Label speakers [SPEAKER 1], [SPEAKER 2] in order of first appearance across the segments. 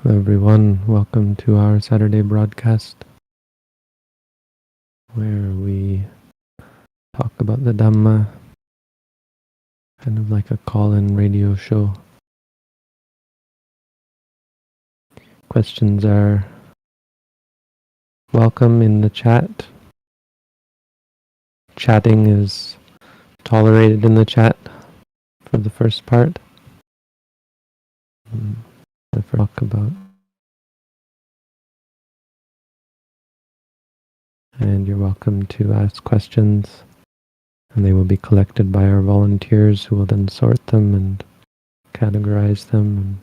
[SPEAKER 1] Hello everyone, welcome to our Saturday broadcast where we talk about the Dhamma, kind of like a call-in radio show. Questions are welcome in the chat. Chatting is tolerated in the chat for the first part. Talk about. And you're welcome to ask questions, and they will be collected by our volunteers who will then sort them and categorize them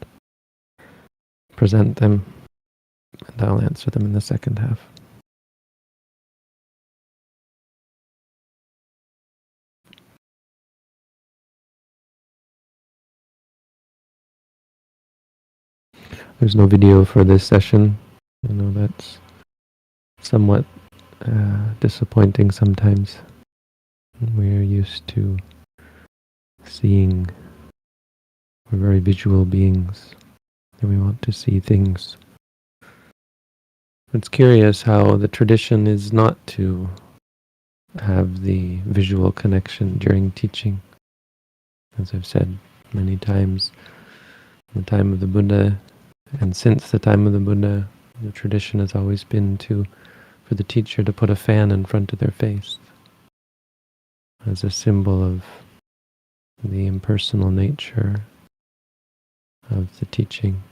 [SPEAKER 1] and present them, and I'll answer them in the second half. There's no video for this session. I know that's somewhat disappointing sometimes. We're used to seeing. We're very visual beings, and we want to see things. It's curious how the tradition is not to have the visual connection during teaching. As I've said many times, in the time of the Buddha, and since the time of the Buddha, the tradition has always been for the teacher to put a fan in front of their face as a symbol of the impersonal nature of the teaching.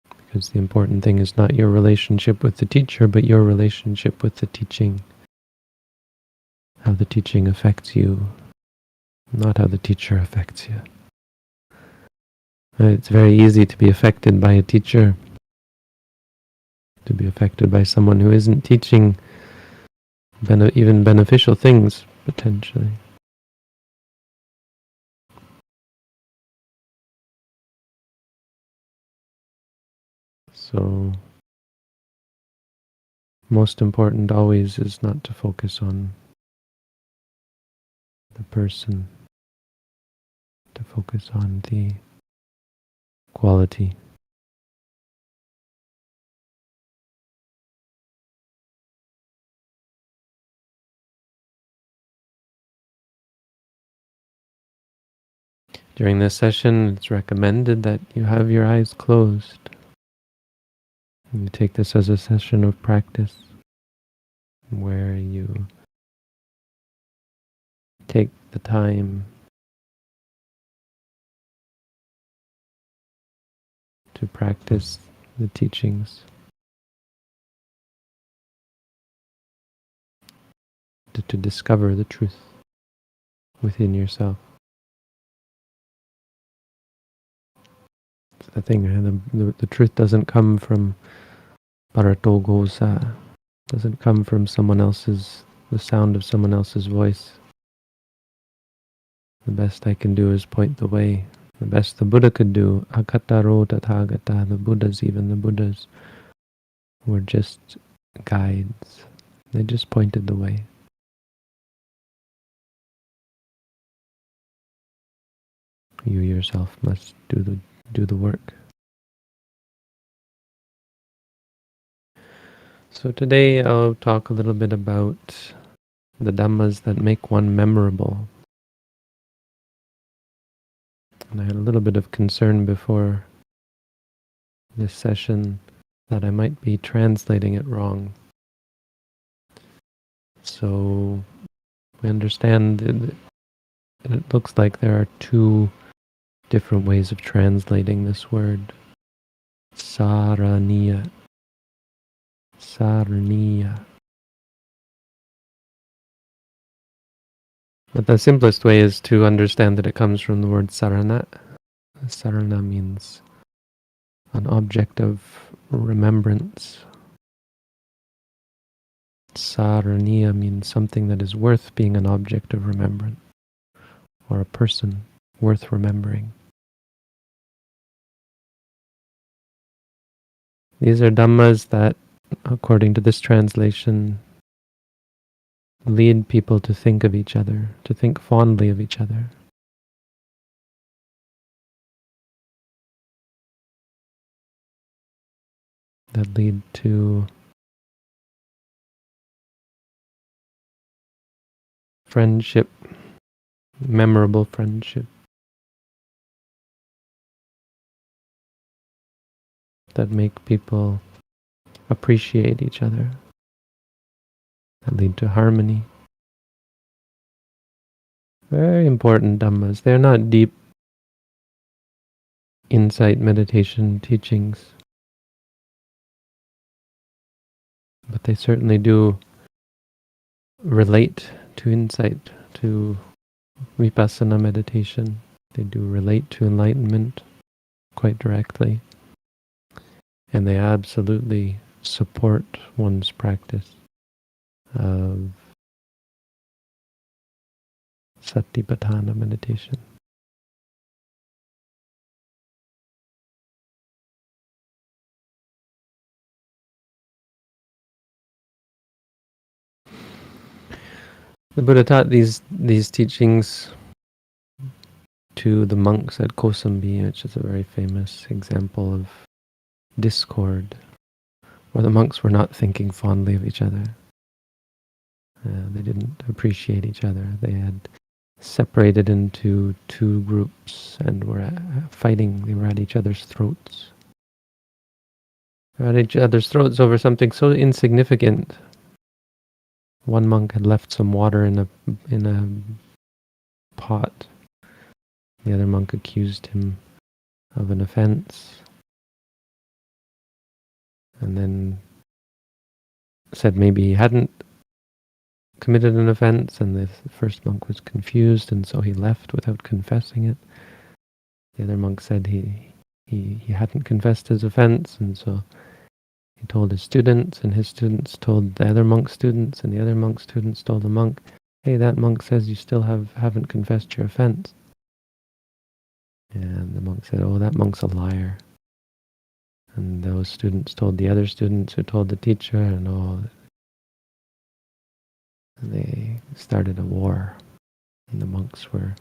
[SPEAKER 1] Because the important thing is not your relationship with the teacher, but your relationship with the teaching. How the teaching affects you, not how the teacher affects you. It's very easy to be affected by a teacher, to be affected by someone who isn't teaching even beneficial things, potentially. So, most important always is not to focus on the person, to focus on the quality. During this session, it's recommended that you have your eyes closed. And you take this as a session of practice where you take the time to practice the teachings, to discover the truth within yourself. It's the thing, the truth doesn't come from parato gosa, doesn't come from the sound of someone else's voice. The best I can do is point the way. The best the Buddha could do, akataro tathagata, the Buddhas, even the Buddhas, were just guides. They just pointed the way. You yourself must do the work. So today I'll talk a little bit about the Dhammas that make one memorable. And I had a little bit of concern before this session that I might be translating it wrong. So we understand that it looks like there are two different ways of translating this word. Saraniya. Saraniya. But the simplest way is to understand that it comes from the word sarana. Sarana means an object of remembrance. Saraniya means something that is worth being an object of remembrance, or a person worth remembering. These are Dhammas that, according to this translation, lead people to think of each other, to think fondly of each other. that lead to friendship, memorable friendship, that make people appreciate each other, that lead to harmony. Very important dhammas. They're not deep insight meditation teachings, but they certainly do relate to insight, to vipassana meditation. They do relate to enlightenment quite directly, and they absolutely support one's practice of satipatthana meditation. The Buddha taught these teachings to the monks at Kosambi, which is a very famous example of discord, where the monks were not thinking fondly of each other. They didn't appreciate each other. They had separated into two groups and were fighting. They were at each other's throats. They were at each other's throats over something so insignificant. One monk had left some water in a pot. The other monk accused him of an offense, and then said maybe he hadn't committed an offense, and the first monk was confused, and so he left without confessing it. The other monk said he hadn't confessed his offense, and so he told his students, and his students told the other monk's students, and the other monk's students told the monk, "Hey, that monk says you still haven't confessed your offense." And the monk said, "Oh, that monk's a liar." And those students told the other students who told the teacher, and they started a war. And the monks were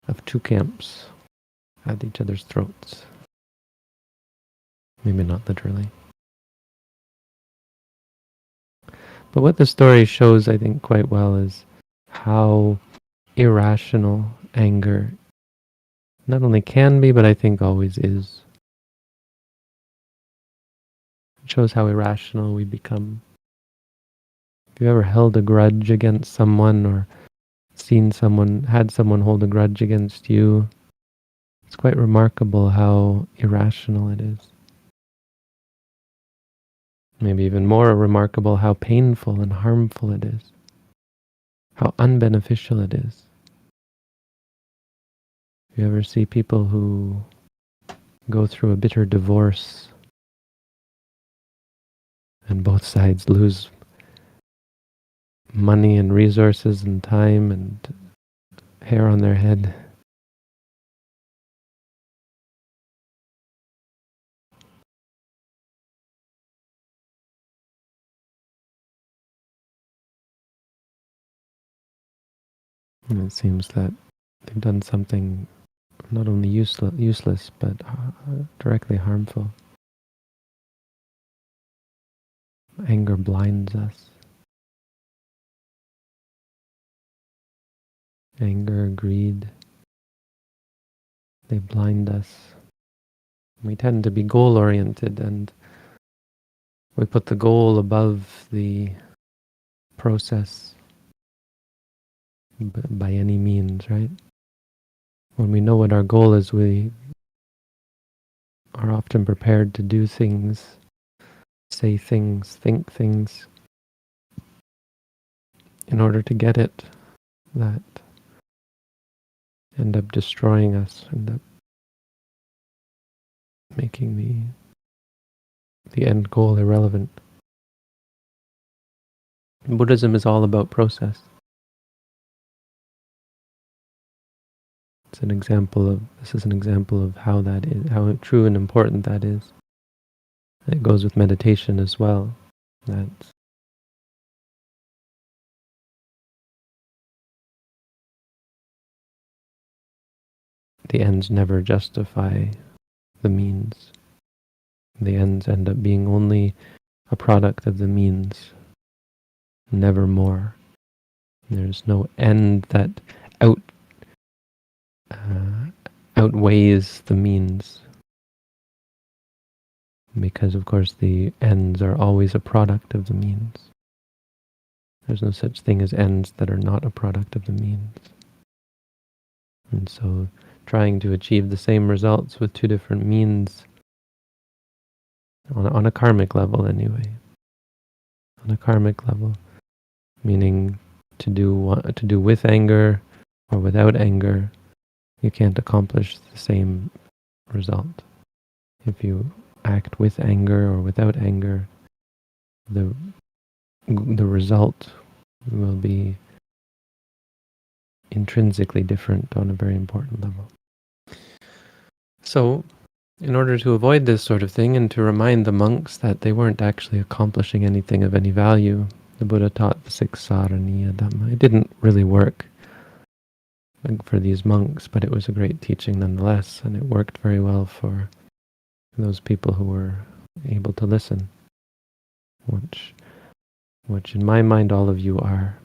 [SPEAKER 1] of two camps at each other's throats. Maybe not literally. But what the story shows, I think, quite well is how irrational anger not only can be, but I think always is. It shows how irrational we become. If you ever held a grudge against someone or had someone hold a grudge against you, it's quite remarkable how irrational it is. Maybe even more remarkable how painful and harmful it is, how unbeneficial it is. You ever see people who go through a bitter divorce and both sides lose money and resources and time and hair on their head? And it seems that they've done something not only useless but directly harmful. Anger blinds us. Anger, greed, they blind us. We tend to be goal-oriented, and we put the goal above the process by any means, right? When we know what our goal is, we are often prepared to do things, say things, think things in order to get it, that end up destroying us, end up making the end goal irrelevant. Buddhism is all about process. This is an example of how that is, how true and important that is. It goes with meditation as well. That the ends never justify the means. The ends end up being only a product of the means, never more. There's no end that out outweighs the means, because of course the ends are always a product of the means. There's no such thing as ends that are not a product of the means. And so trying to achieve the same results with two different means, on a karmic level anyway, on a karmic level, meaning to do with anger or without anger, you can't accomplish the same result. If you act with anger or without anger, the result will be intrinsically different on a very important level. So, in order to avoid this sort of thing and to remind the monks that they weren't actually accomplishing anything of any value, the Buddha taught the 6 Saraniya Dhamma. It didn't really work for these monks, but it was a great teaching nonetheless, and it worked very well for those people who were able to listen, which in my mind all of you are.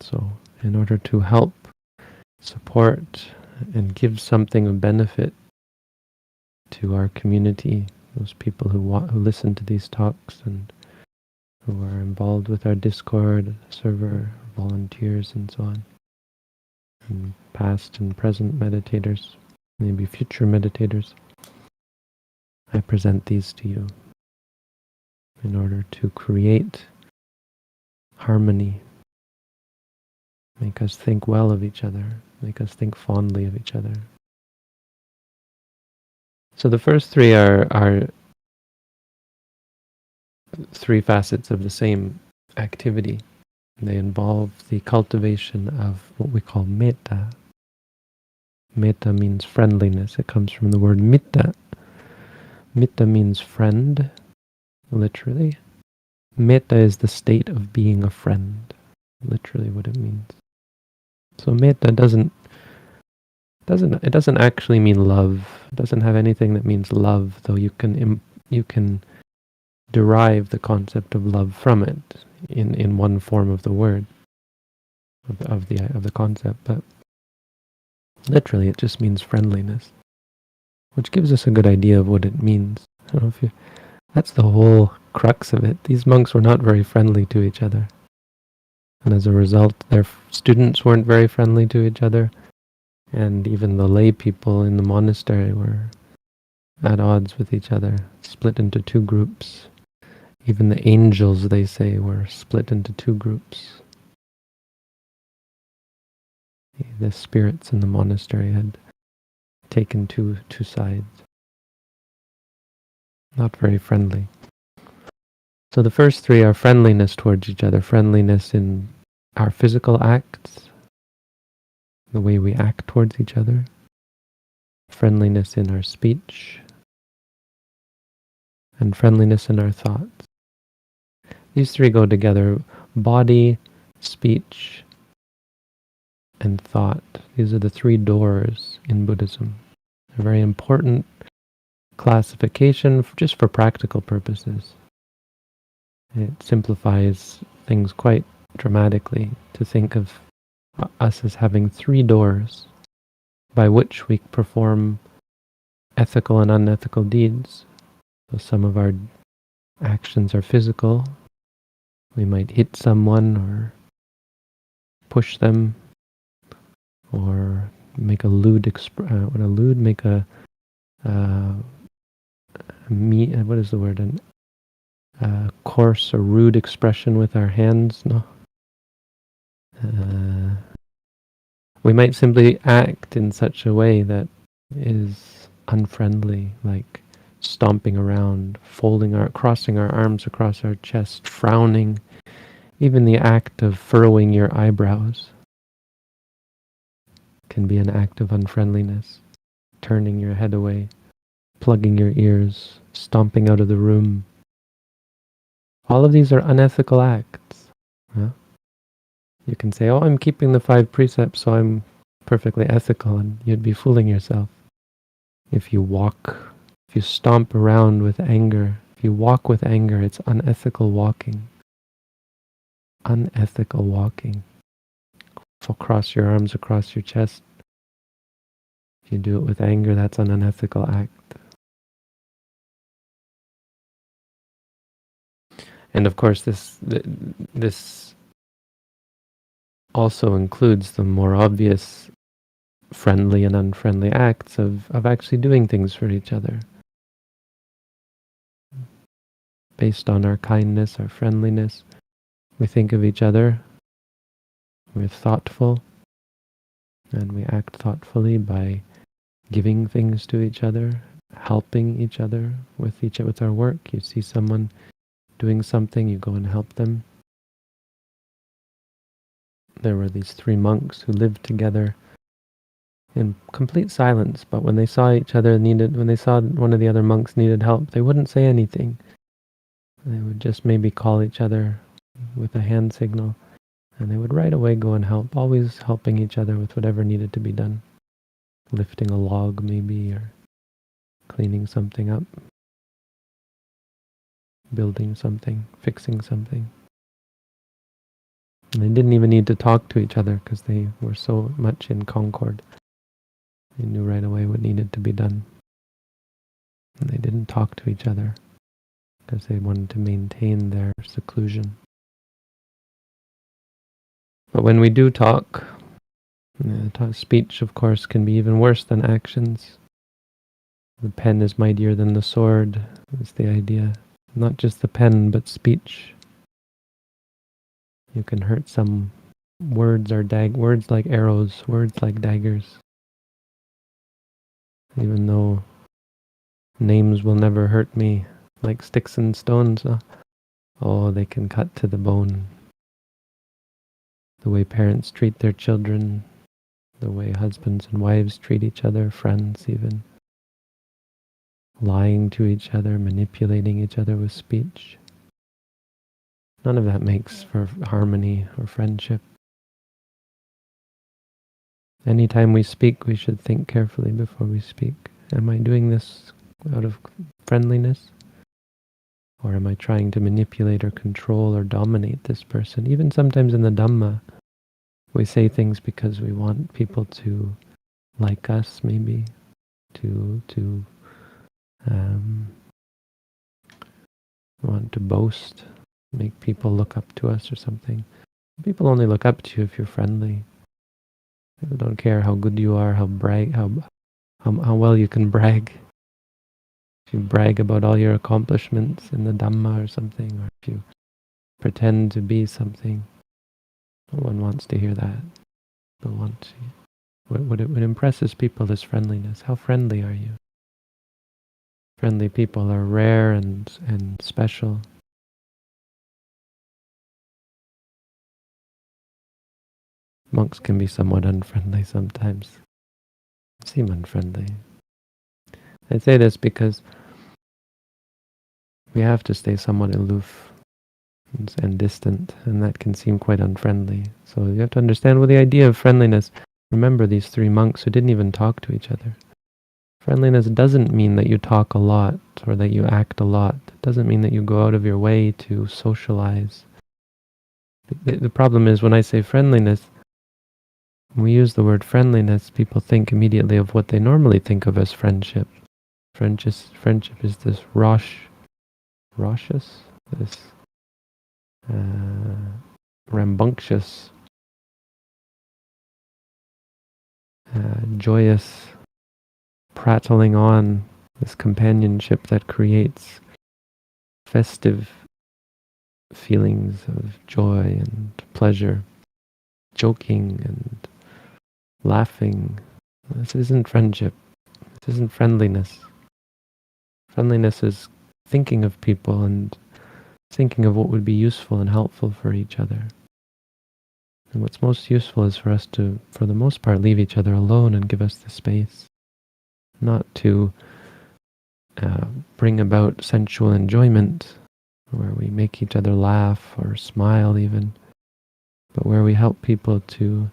[SPEAKER 1] So in order to help, support, and give something of benefit to our community, those people who listen to these talks and who are involved with our Discord server, volunteers and so on, and past and present meditators, maybe future meditators, I present these to you in order to create harmony, make us think well of each other, make us think fondly of each other. So the first three are three facets of the same activity. They involve the cultivation of what we call metta. Metta means friendliness. It comes from the word mitta. Mitta means friend, literally. Metta is the state of being a friend, literally what it means. So metta doesn't actually mean love. It doesn't have anything that means love, though you can derive the concept of love from it in one form of the word, of the concept, but literally it just means friendliness, which gives us a good idea of what it means. I don't know if that's the whole crux of it. These monks were not very friendly to each other, and as a result their students weren't very friendly to each other, and even the lay people in the monastery were at odds with each other, split into two groups. Even the angels, they say, were split into two groups. The spirits in the monastery had taken two sides. Not very friendly. So the first three are friendliness towards each other, friendliness in our physical acts, the way we act towards each other, friendliness in our speech, and friendliness in our thoughts. These three go together: body, speech, and thought. These are the three doors in Buddhism. A very important classification just for practical purposes. It simplifies things quite dramatically to think of us as having three doors by which we perform ethical and unethical deeds. So some of our actions are physical. We might hit someone or push them, or make a lewd what is the word? Coarse or rude expression with our hands. No. We might simply act in such a way that is unfriendly, like stomping around, crossing our arms across our chest, frowning. Even the act of furrowing your eyebrows can be an act of unfriendliness. Turning your head away, plugging your ears, stomping out of the room. All of these are unethical acts. Yeah? You can say, oh, I'm keeping the 5 precepts, so I'm perfectly ethical, and you'd be fooling yourself. If you walk If you stomp around with anger, if you walk with anger, it's unethical walking. Unethical walking. Cross your arms across your chest. If you do it with anger, that's an unethical act. And of course, this also includes the more obvious friendly and unfriendly acts of actually doing things for each other. Based on our kindness, our friendliness, we think of each other, we're thoughtful, and we act thoughtfully by giving things to each other, helping each other with our work. You see someone doing something, you go and help them. There were these 3 monks who lived together in complete silence, but when they saw each other when they saw one of the other monks needed help, they wouldn't say anything. They would just maybe call each other with a hand signal, and they would right away go and help, always helping each other with whatever needed to be done. Lifting a log maybe, or cleaning something up, building something, fixing something. And they didn't even need to talk to each other because they were so much in concord. They knew right away what needed to be done. And they didn't talk to each other because they wanted to maintain their seclusion. But when we do talk, speech, of course, can be even worse than actions. The pen is mightier than the sword, is the idea. Not just the pen, but speech. You can hurt some. Words like arrows, words like daggers. Even though names will never hurt me, like sticks and stones, oh, they can cut to the bone. The way parents treat their children, the way husbands and wives treat each other, friends even. Lying to each other, manipulating each other with speech. None of that makes for harmony or friendship. Anytime we speak, we should think carefully before we speak. Am I doing this out of friendliness? Or am I trying to manipulate or control or dominate this person? Even sometimes in the Dhamma, we say things because we want people to like us, maybe, to want to boast, make people look up to us or something. People only look up to you if you're friendly. People don't care how good you are, how well you can brag. If you brag about all your accomplishments in the Dhamma or something, or if you pretend to be something, no one wants to hear that. They'll want to. What impresses people is friendliness. How friendly are you? Friendly people are rare and special. Monks can be somewhat unfriendly sometimes. Seem unfriendly. I say this because we have to stay somewhat aloof and distant, and that can seem quite unfriendly. So you have to understand the idea of friendliness. Remember these 3 monks who didn't even talk to each other. Friendliness doesn't mean that you talk a lot or that you act a lot. It doesn't mean that you go out of your way to socialize. The problem is when I say friendliness, when we use the word friendliness, people think immediately of what they normally think of as friendship. Friendship is this this rambunctious, joyous, prattling on, this companionship that creates festive feelings of joy and pleasure, joking and laughing. This isn't friendship. This isn't friendliness. Friendliness is thinking of people and thinking of what would be useful and helpful for each other. And what's most useful is for us to, for the most part, leave each other alone and give us the space. Not to bring about sensual enjoyment, where we make each other laugh or smile even, but where we help people to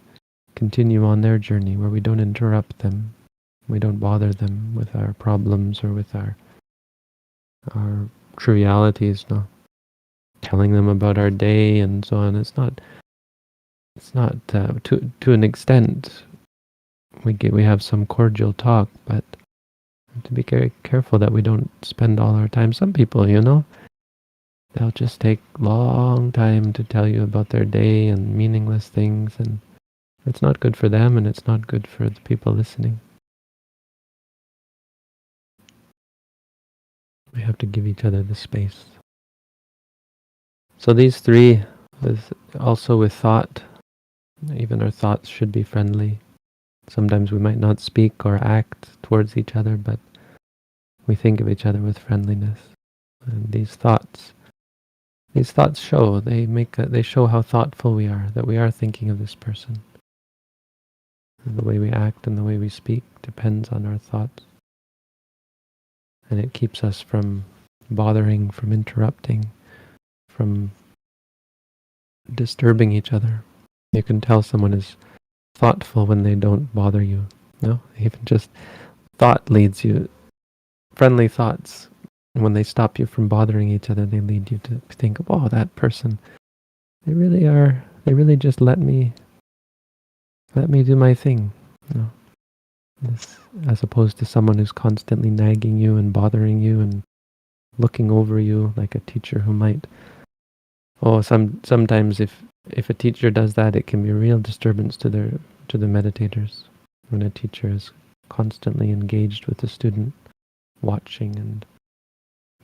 [SPEAKER 1] continue on their journey, where we don't interrupt them, we don't bother them with our problems or with our our trivialities, no, telling them about our day and so on. It's not to an extent we have some cordial talk, but to be very careful that we don't spend all our time. Some people, they'll just take long time to tell you about their day and meaningless things, and it's not good for them, and it's not good for the people listening. We have to give each other the space. So these three, also with thought, even our thoughts should be friendly. Sometimes we might not speak or act towards each other, but we think of each other with friendliness. And these thoughts show, they show how thoughtful we are, that we are thinking of this person. And the way we act and the way we speak depends on our thoughts. And it keeps us from bothering, from interrupting, from disturbing each other. You can tell someone is thoughtful when they don't bother you. No, even just thought leads you, friendly thoughts. When they stop you from bothering each other, they lead you to think, oh, that person, they really just let me do my thing. No. This, as opposed to someone who's constantly nagging you and bothering you and looking over you, like a teacher who might. Sometimes if a teacher does that, it can be a real disturbance to the meditators. When a teacher is constantly engaged with the student, watching and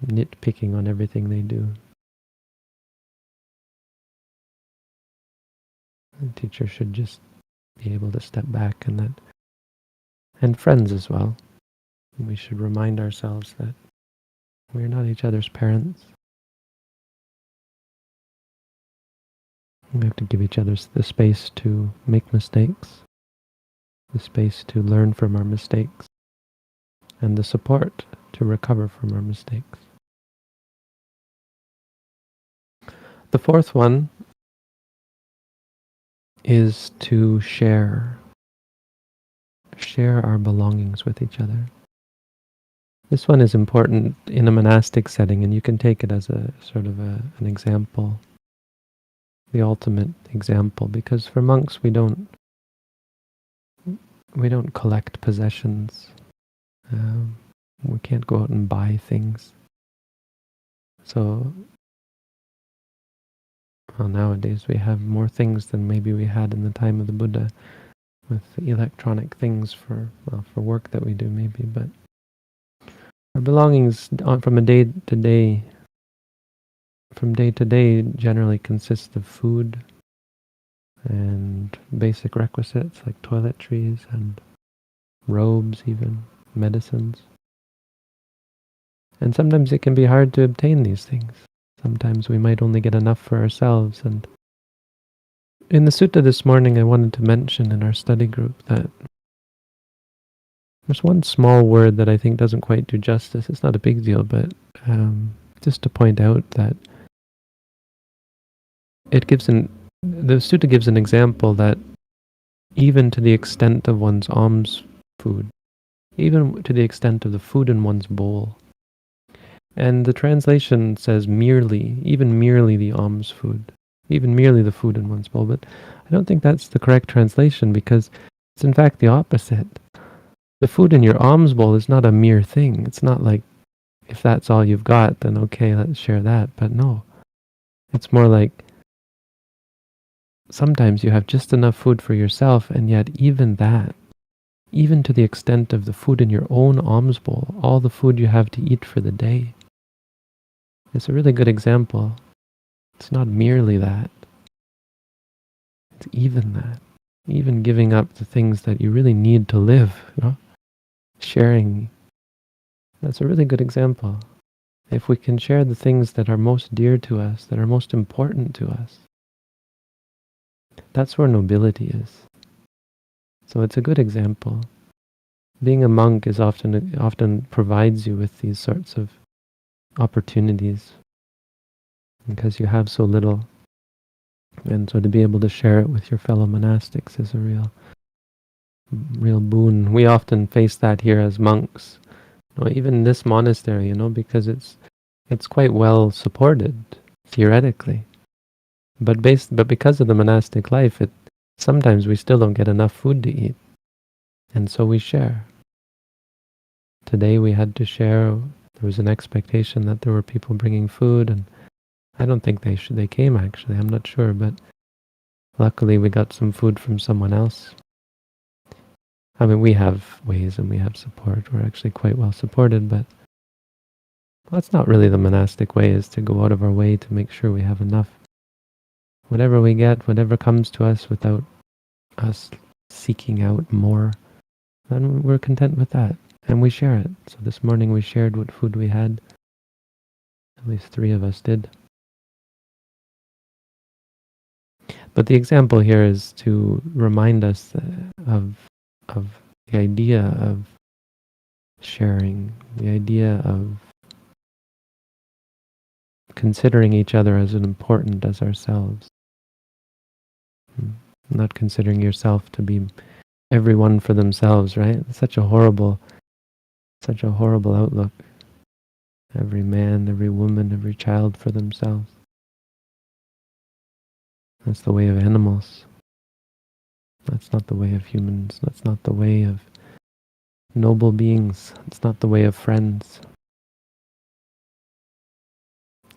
[SPEAKER 1] nitpicking on everything they do. The teacher should just be able to step back, and friends as well. We should remind ourselves that we're not each other's parents. We have to give each other the space to make mistakes, the space to learn from our mistakes, and the support to recover from our mistakes. The fourth one is to share our belongings with each other. This one is important in a monastic setting, and you can take it as a sort of an example, the ultimate example, because for monks we don't collect possessions. We can't go out and buy things. So nowadays we have more things than maybe we had in the time of the Buddha, with electronic things for work that we do maybe, but our belongings from day to day generally consist of food and basic requisites like toiletries and robes, even medicines. And sometimes it can be hard to obtain these things. Sometimes we might only get enough for ourselves. And in the sutta this morning, I wanted to mention in our study group that there's one small word that I think doesn't quite do justice. It's not a big deal, but just to point out that the sutta gives an example that even to the extent of one's alms food, even to the extent of the food in one's bowl, and the translation says even merely the alms food, even merely the food in one's bowl, but I don't think that's the correct translation, because it's in fact the opposite. The food in your alms bowl is not a mere thing. It's not like, if that's all you've got, then okay, let's share that. But no, it's more like sometimes you have just enough food for yourself, and yet even that, even to the extent of the food in your own alms bowl, all the food you have to eat for the day, it's a really good example. It's not merely that. It's even that. Even giving up the things that you really need to live, sharing. That's a really good example. If we can share the things that are most dear to us, that are most important to us, that's where nobility is. So it's a good example. Being a monk is often provides you with these sorts of opportunities because you have so little, and so to be able to share it with your fellow monastics is a real boon. We often face that here as monks, even in this monastery, because it's It's quite well supported theoretically, but because of the monastic life, sometimes we still don't get enough food to eat, and so we share. Today we had to share. There was an expectation that there were people bringing food, and I don't think they came actually. I'm not sure, but luckily we got some food from someone else. I mean, we have ways and we have support. We're actually quite well supported, but that's not really the monastic way, is to go out of our way to make sure we have enough. Whatever we get, whatever comes to us without us seeking out more, then we're content with that. And we share it. So this morning we shared what food we had. At least 3 of us did. But the example here is to remind us of the idea of sharing, the idea of considering each other as important as ourselves. Not considering yourself to be everyone for themselves, right? It's such a horrible outlook. Every man, every woman, every child for themselves. That's the way of animals. That's not the way of humans. That's not the way of noble beings. It's not the way of friends.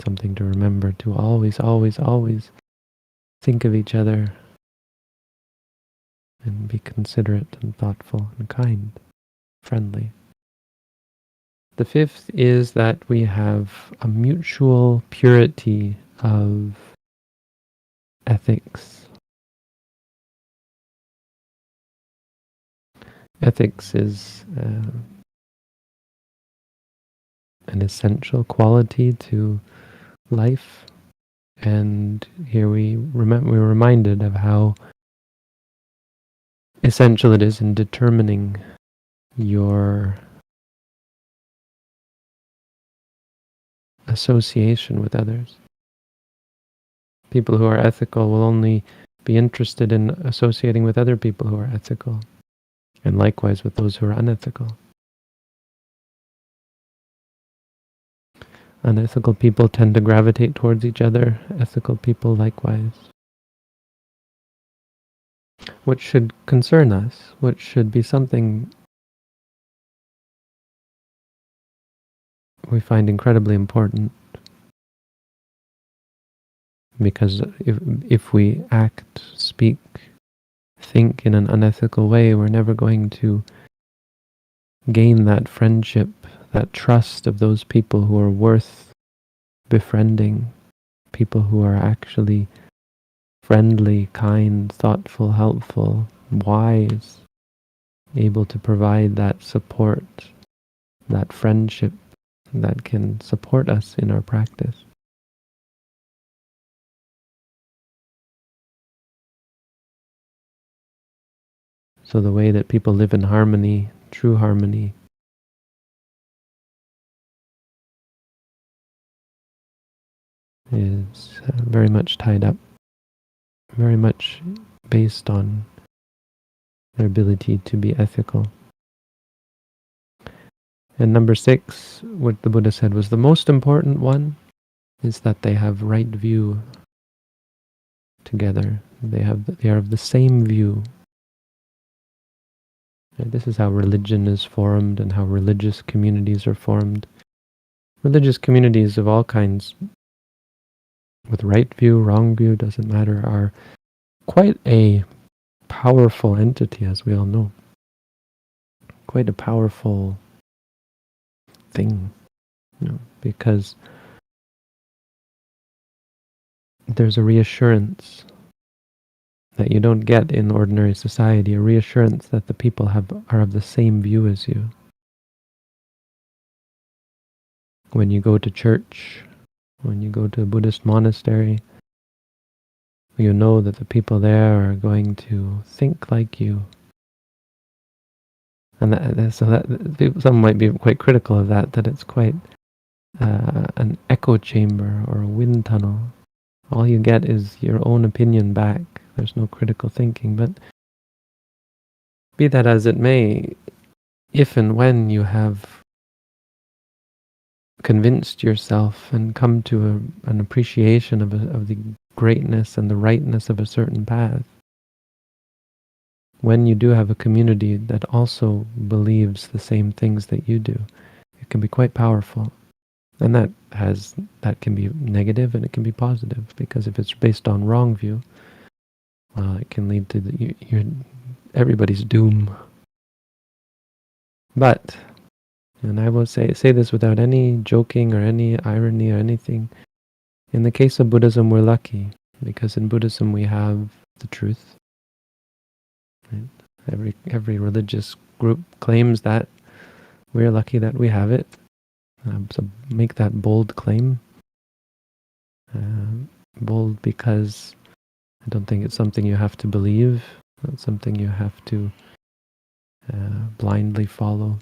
[SPEAKER 1] Something to remember, to always, always, always think of each other and be considerate and thoughtful and kind, friendly. The 5th is that we have a mutual purity of ethics. Ethics is an essential quality to life, and here we're reminded of how essential it is in determining your association with others. People who are ethical will only be interested in associating with other people who are ethical, and likewise with those who are unethical. Unethical people tend to gravitate towards each other, ethical people likewise. What should concern us, what should be something we find incredibly important, because if we act, speak, think in an unethical way, we're never going to gain that friendship, that trust of those people who are worth befriending, people who are actually friendly, kind, thoughtful, helpful, wise, able to provide that support, that friendship that can support us in our practice. So the way that people live in harmony, true harmony, is very much tied up, very much based on their ability to be ethical. And number 6, what the Buddha said was the most important one, is that they have right view together. They are of the same view. And this is how religion is formed and how religious communities are formed. Religious communities of all kinds, with right view, wrong view, doesn't matter, are quite a powerful entity, as we all know. Quite a powerful thing, because there's a reassurance that you don't get in ordinary society, a reassurance that the people are of the same view as you. When you go to church, when you go to a Buddhist monastery, you know that the people there are going to think like you. And some might be quite critical of that it's quite an echo chamber or a wind tunnel. All you get is your own opinion back. There's no critical thinking. But be that as it may, if and when you have convinced yourself and come to an appreciation of the greatness and the rightness of a certain path, when you do have a community that also believes the same things that you do, it can be quite powerful. And that can be negative and it can be positive, because if it's based on wrong view, well, it can lead to everybody's doom. But, and I will say this without any joking or any irony or anything, in the case of Buddhism, we're lucky, because in Buddhism we have the truth. Right? Every religious group claims that. We're lucky that we have it. So make that bold claim. Bold because I don't think it's something you have to believe, not something you have to blindly follow,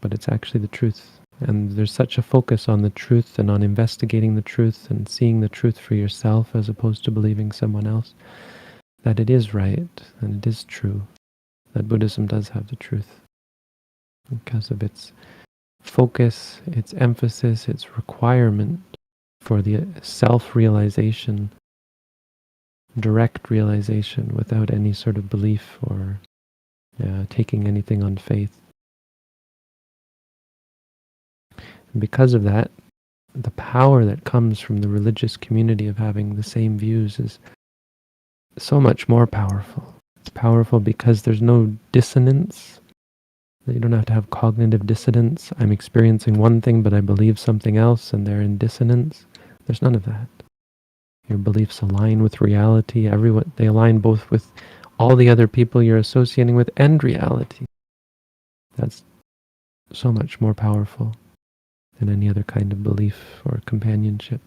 [SPEAKER 1] but it's actually the truth. And there's such a focus on the truth and on investigating the truth and seeing the truth for yourself as opposed to believing someone else, that it is right and it is true, that Buddhism does have the truth because of its focus, its emphasis, its requirement for the self-realization, direct realization without any sort of belief or taking anything on faith. And because of that, the power that comes from the religious community of having the same views is so much more powerful. It's powerful because there's no dissonance. You don't have to have cognitive dissonance. I'm experiencing one thing, but I believe something else, and they're in dissonance. There's none of that. Your beliefs align with reality. They align both with all the other people you're associating with and reality. That's so much more powerful than any other kind of belief or companionship.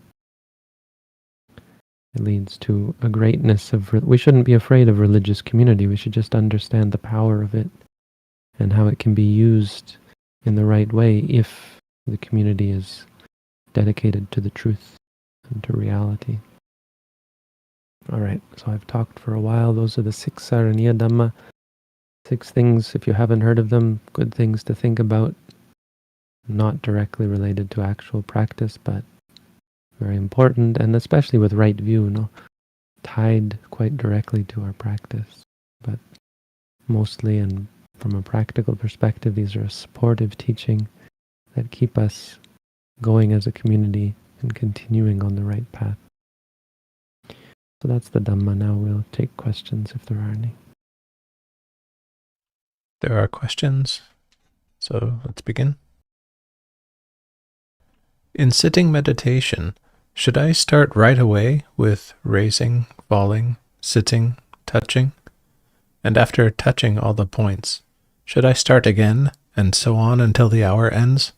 [SPEAKER 1] It leads to a greatness of... We shouldn't be afraid of religious community. We should just understand the power of it and how it can be used in the right way if the community is dedicated to the truth and to reality. All right, so I've talked for a while. Those are the 6 Saraniya Dhamma. 6 things, if you haven't heard of them, good things to think about. Not directly related to actual practice, but very important, and especially with right view, tied quite directly to our practice. But mostly, and from a practical perspective, these are a supportive teaching that keep us going as a community and continuing on the right path. So that's the Dhamma. Now we'll take questions if there are any.
[SPEAKER 2] There are questions, so let's begin. In sitting meditation, should I start right away with raising, falling, sitting, touching? And after touching all the points, should I start again, and so on until the hour ends?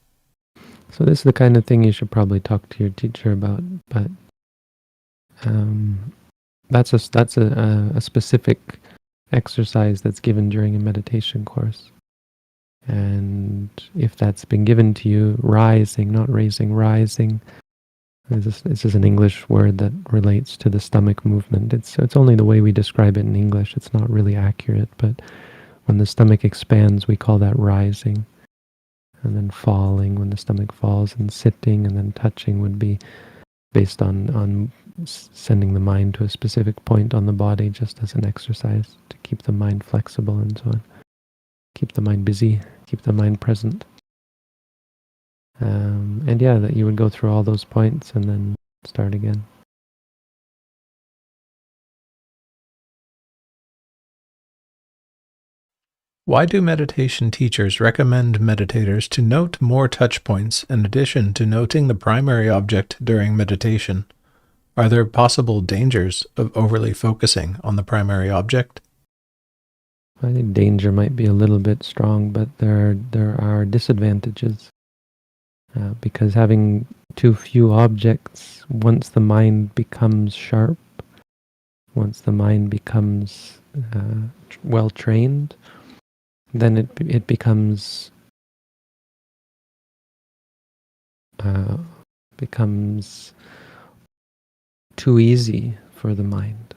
[SPEAKER 1] So this is the kind of thing you should probably talk to your teacher about, but that's a specific exercise that's given during a meditation course. And if that's been given to you, rising, not raising, rising, this is an English word that relates to the stomach movement. It's only the way we describe it in English. It's not really accurate, but when the stomach expands, we call that rising. And then falling, when the stomach falls, and sitting, and then touching would be based on sending the mind to a specific point on the body, just as an exercise to keep the mind flexible and so on. Keep the mind busy, keep the mind present. And yeah, that you would go through all those points and then start again.
[SPEAKER 2] Why do meditation teachers recommend meditators to note more touch points in addition to noting the primary object during meditation? Are there possible dangers of overly focusing on the primary object?
[SPEAKER 1] I think danger might be a little bit strong, but there are disadvantages. Because having too few objects, once the mind becomes sharp, once the mind becomes well trained, then it becomes too easy for the mind,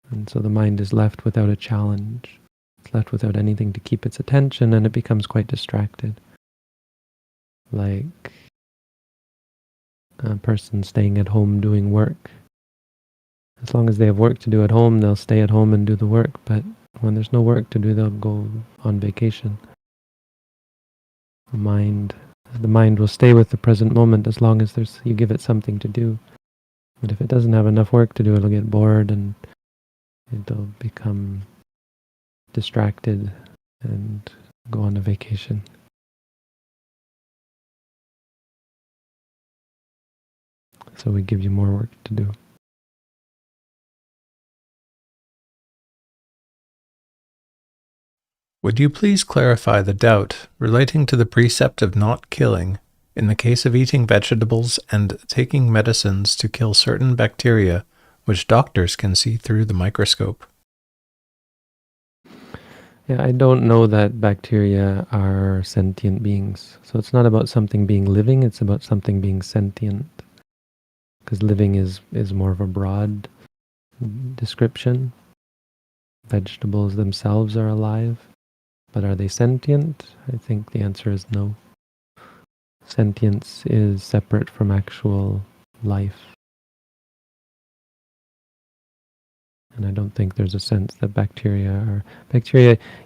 [SPEAKER 1] and so the mind is left without a challenge. It's left without anything to keep its attention, and it becomes quite distracted. Like a person staying at home doing work. As long as they have work to do at home, they'll stay at home and do the work, but when there's no work to do, they'll go on vacation. The mind will stay with the present moment as long as you give it something to do. But if it doesn't have enough work to do, it'll get bored and it'll become distracted and go on a vacation. So we give you more work to do.
[SPEAKER 2] Would you please clarify the doubt relating to the precept of not killing in the case of eating vegetables and taking medicines to kill certain bacteria which doctors can see through the microscope?
[SPEAKER 1] Yeah, I don't know that bacteria are sentient beings. So it's not about something being living, it's about something being sentient. Because living is more of a broad description. Vegetables themselves are alive, but are they sentient? I think the answer is no. Sentience is separate from actual life. And I don't think there's a sense that bacteria,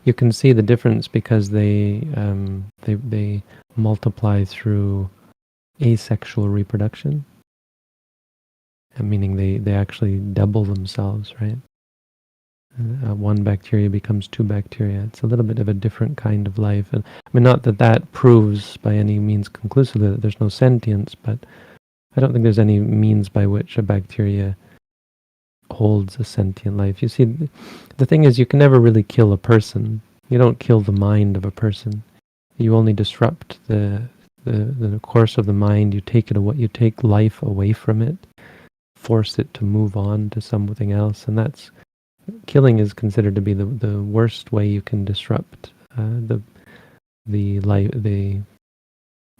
[SPEAKER 1] you can see the difference because they multiply through asexual reproduction, meaning they actually double themselves, right? One bacteria becomes two bacteria. It's a little bit of a different kind of life. And I mean, not that proves by any means conclusively that there's no sentience, but I don't think there's any means by which a bacteria holds a sentient life. You see, the thing is, you can never really kill a person. You don't kill the mind of a person. You only disrupt the course of the mind. You take life away from it, force it to move on to something else, and that's killing is considered to be the worst way you can disrupt the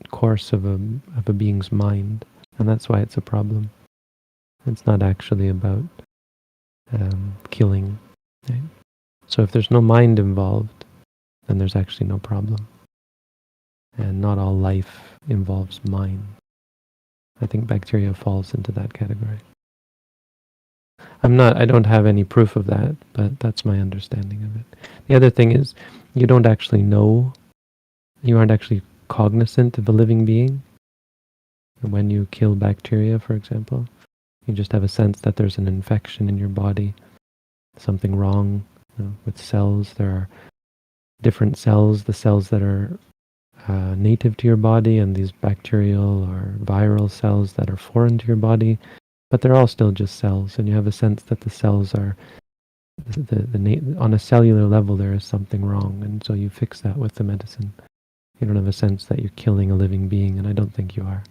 [SPEAKER 1] course of a being's mind, and that's why it's a problem. It's not actually about killing. Right? So if there's no mind involved, then there's actually no problem. And not all life involves mind. I think bacteria falls into that category. I don't have any proof of that, but that's my understanding of it. The other thing is, you don't actually know, you aren't actually cognizant of a living being. When you kill bacteria, for example, you just have a sense that there's an infection in your body, something wrong with cells. There are different cells, the cells that are native to your body, and these bacterial or viral cells that are foreign to your body. But they're all still just cells, and you have a sense that the cells are, on a cellular level there is something wrong, and so you fix that with the medicine. You don't have a sense that you're killing a living being, and I don't think you are.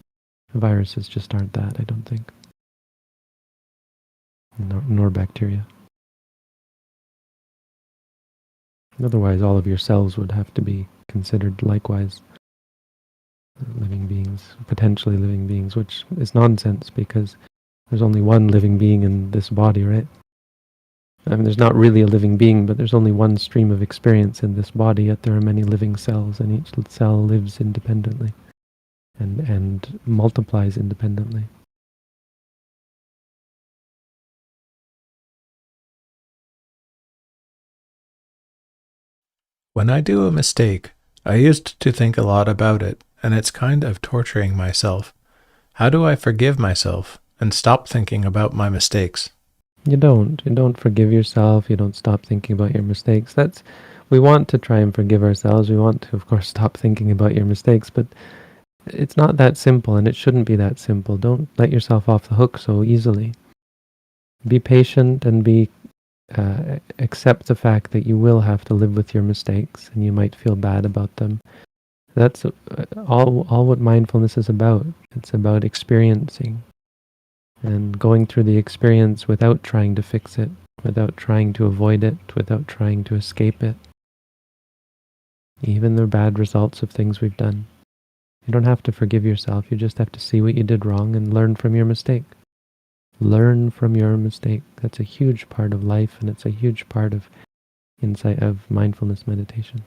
[SPEAKER 1] Viruses just aren't that, I don't think. Nor bacteria. Otherwise, all of your cells would have to be considered likewise living beings, potentially living beings, which is nonsense because there's only one living being in this body, right? I mean, there's not really a living being, but there's only one stream of experience in this body, yet there are many living cells, and each cell lives independently and multiplies independently.
[SPEAKER 2] When I do a mistake, I used to think a lot about it, and it's kind of torturing myself. How do I forgive myself and stop thinking about my mistakes?
[SPEAKER 1] You don't forgive yourself. You don't stop thinking about your mistakes. We want to try and forgive ourselves. We want to, of course, stop thinking about your mistakes, but it's not that simple, and it shouldn't be that simple. Don't let yourself off the hook so easily. Be patient and accept the fact that you will have to live with your mistakes, and you might feel bad about them. That's all what mindfulness is about. It's about experiencing and going through the experience without trying to fix it, without trying to avoid it, without trying to escape it. Even the bad results of things we've done. You don't have to forgive yourself. You just have to see what you did wrong and learn from your mistake. Learn from your mistake. That's a huge part of life, and it's a huge part of insight of mindfulness meditation.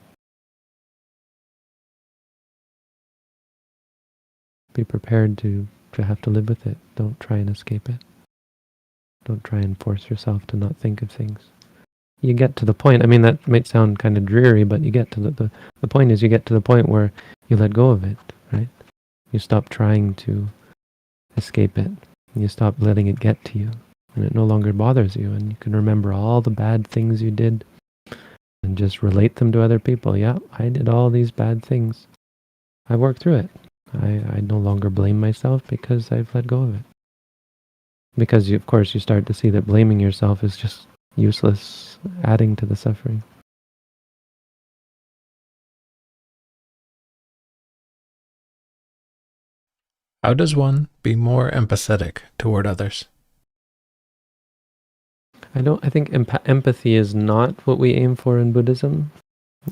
[SPEAKER 1] Be prepared to You have to live with it. Don't try and escape it. Don't try and force yourself to not think of things. You get to the point, I mean, that might sound kind of dreary, but you get to the point is you get to the point where you let go of it, right? You stop trying to escape it. You stop letting it get to you, and it no longer bothers you, and you can remember all the bad things you did and just relate them to other people. Yeah, I did all these bad things. I worked through it. I no longer blame myself because I've let go of it. Because, of course, you start to see that blaming yourself is just useless, adding to the suffering.
[SPEAKER 2] How does one be more empathetic toward others?
[SPEAKER 1] I think empathy is not what we aim for in Buddhism,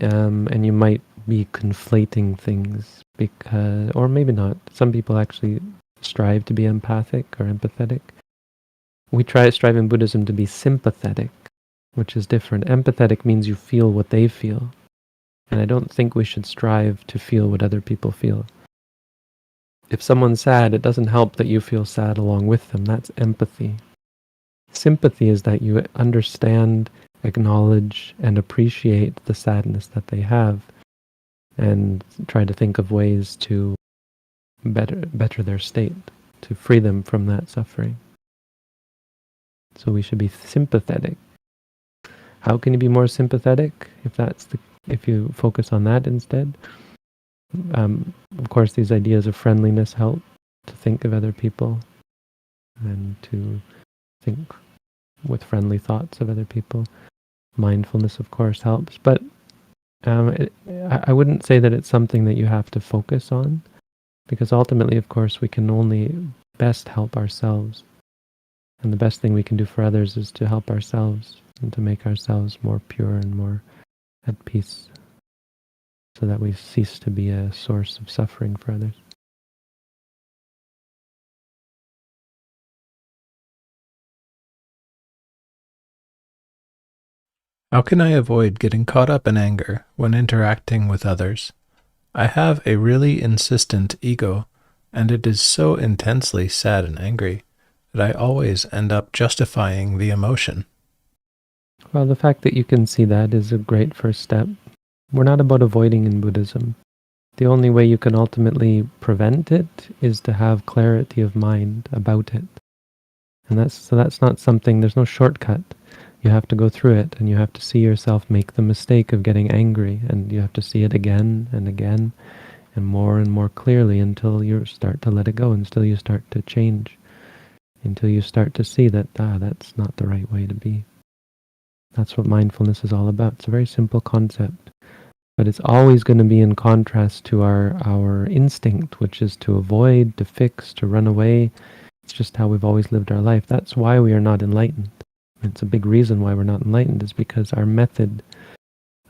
[SPEAKER 1] and you might be conflating things because, or maybe not. Some people actually strive to be empathic or empathetic. We strive in Buddhism to be sympathetic, which is different. Empathetic means you feel what they feel, and I don't think we should strive to feel what other people feel. If someone's sad, it doesn't help that you feel sad along with them. That's empathy. Sympathy is that you understand, acknowledge, and appreciate the sadness that they have, and try to think of ways to better their state, to free them from that suffering. So we should be sympathetic. How can you be more sympathetic if you focus on that instead? Of course, these ideas of friendliness help to think of other people and to think with friendly thoughts of other people. Mindfulness, of course, helps, but I wouldn't say that it's something that you have to focus on, because ultimately, of course, we can only best help ourselves. And the best thing we can do for others is to help ourselves and to make ourselves more pure and more at peace, so that we cease to be a source of suffering for others.
[SPEAKER 2] How can I avoid getting caught up in anger when interacting with others? I have a really insistent ego, and it is so intensely sad and angry that I always end up justifying the emotion.
[SPEAKER 1] Well, the fact that you can see that is a great first step. We're not about avoiding in Buddhism. The only way you can ultimately prevent it is to have clarity of mind about it. And that's not something, there's no shortcut. You have to go through it, and you have to see yourself make the mistake of getting angry, and you have to see it again and again and more clearly until you start to let it go, until you start to change, until you start to see that, that's not the right way to be. That's what mindfulness is all about. It's a very simple concept, but it's always going to be in contrast to our instinct, which is to avoid, to fix, to run away. It's just how we've always lived our life. That's why we are not enlightened. It's a big reason why we're not enlightened, is because our method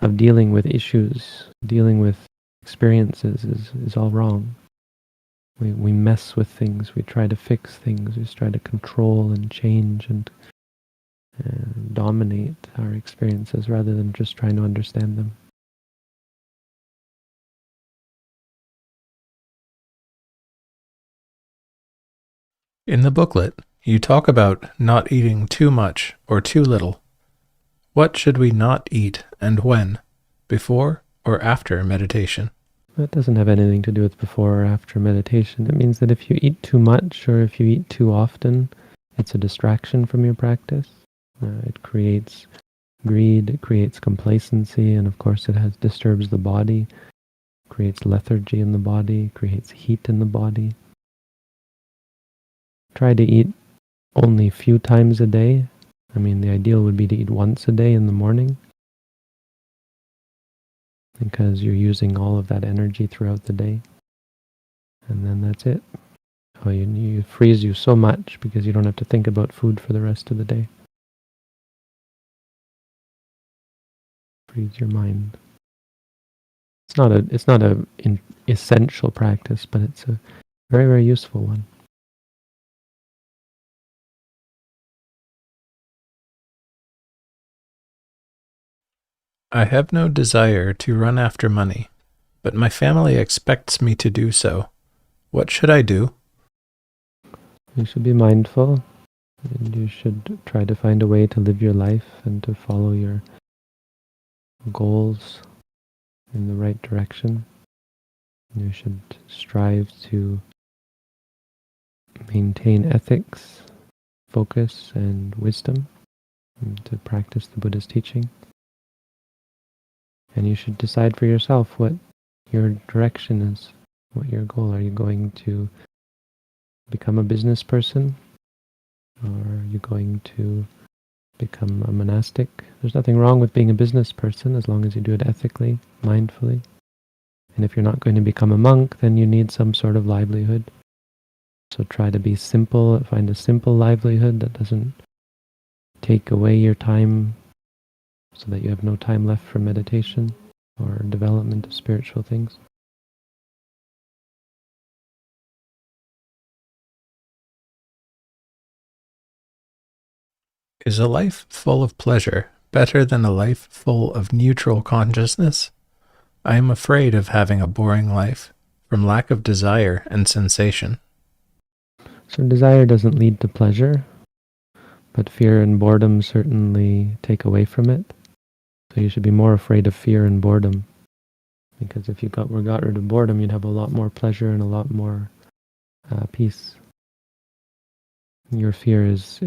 [SPEAKER 1] of dealing with issues, dealing with experiences is all wrong. We mess with things, we try to fix things, we try to control and change and dominate our experiences rather than just trying to understand them.
[SPEAKER 2] In the booklet, you talk about not eating too much or too little. What should we not eat and when? Before or after meditation?
[SPEAKER 1] That doesn't have anything to do with before or after meditation. It means that if you eat too much or if you eat too often, it's a distraction from your practice. It creates greed, it creates complacency, and of course it disturbs the body, creates lethargy in the body, creates heat in the body. Try to eat only a few times a day. I mean, the ideal would be to eat once a day in the morning, because you're using all of that energy throughout the day. And then that's it. It frees you so much because you don't have to think about food for the rest of the day. Frees your mind. It's not a essential practice, but it's a very, very useful one.
[SPEAKER 2] I have no desire to run after money, but my family expects me to do so. What should I do?
[SPEAKER 1] You should be mindful, and you should try to find a way to live your life and to follow your goals in the right direction. You should strive to maintain ethics, focus, and wisdom, and to practice the Buddha's teaching. And you should decide for yourself what your direction is, what your goal. Are you going to become a business person? Or are you going to become a monastic? There's nothing wrong with being a business person as long as you do it ethically, mindfully. And if you're not going to become a monk, then you need some sort of livelihood. So try to be simple, find a simple livelihood that doesn't take away your time so that you have no time left for meditation or development of spiritual things.
[SPEAKER 2] Is a life full of pleasure better than a life full of neutral consciousness? I am afraid of having a boring life from lack of desire and sensation.
[SPEAKER 1] So desire doesn't lead to pleasure, but fear and boredom certainly take away from it. So you should be more afraid of fear and boredom, because if you got rid of boredom, you'd have a lot more pleasure and a lot more peace. Your fear is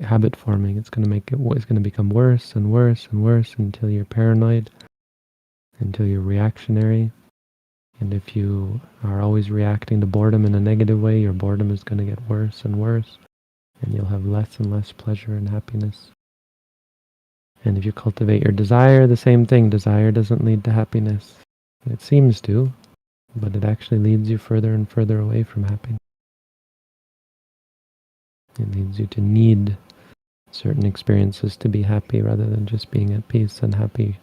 [SPEAKER 1] habit forming. It's going to become worse and worse and worse until you're paranoid, until you're reactionary. And if you are always reacting to boredom in a negative way, your boredom is going to get worse and worse, and you'll have less and less pleasure and happiness. And if you cultivate your desire, the same thing. Desire doesn't lead to happiness. It seems to, but it actually leads you further and further away from happiness. It leads you to need certain experiences to be happy rather than just being at peace and happy.